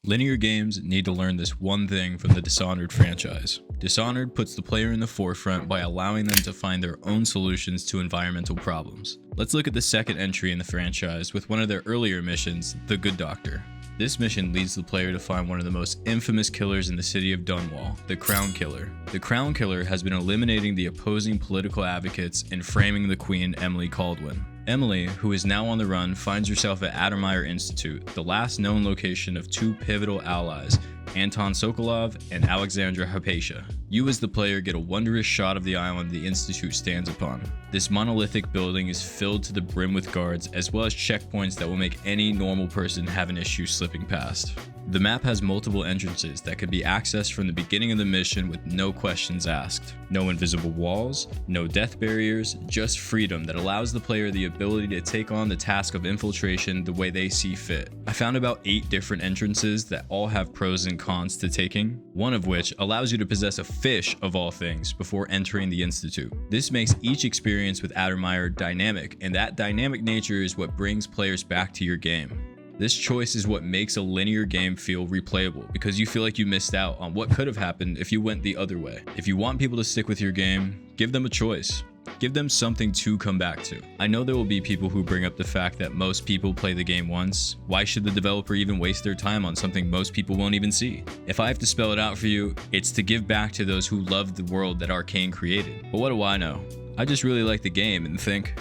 Linear games need to learn this one thing from the Dishonored franchise. Dishonored puts the player in the forefront by allowing them to find their own solutions to environmental problems. Let's look at the second entry in the franchise with one of their earlier missions, the Good Doctor. This mission leads the player to find one of the most infamous killers in the city of Dunwall, the Crown Killer. The Crown Killer has been eliminating the opposing political advocates and framing the Queen, Emily Caldwin. Emily, who is now on the run, finds herself at Addermeyer Institute, the last known location of two pivotal allies, Anton Sokolov and Alexandra Hypatia. You as the player get a wondrous shot of the island the Institute stands upon. This monolithic building is filled to the brim with guards, as well as checkpoints that will make any normal person have an issue slipping past. The map has multiple entrances that can be accessed from the beginning of the mission with no questions asked. No invisible walls, no death barriers, just freedom that allows the player the ability to take on the task of infiltration the way they see fit. I found about 8 different entrances that all have pros and cons to taking, one of which allows you to possess a fish of all things before entering the Institute. This makes each experience with Addermeyer dynamic, and that dynamic nature is what brings players back to your game. This choice is what makes a linear game feel replayable, because you feel like you missed out on what could have happened if you went the other way. If you want people to stick with your game, give them a choice. Give them something to come back to. I know there will be people who bring up the fact that most people play the game once. Why should the developer even waste their time on something most people won't even see? If I have to spell it out for you, it's to give back to those who love the world that Arcane created. But what do I know? I just really like the game and think,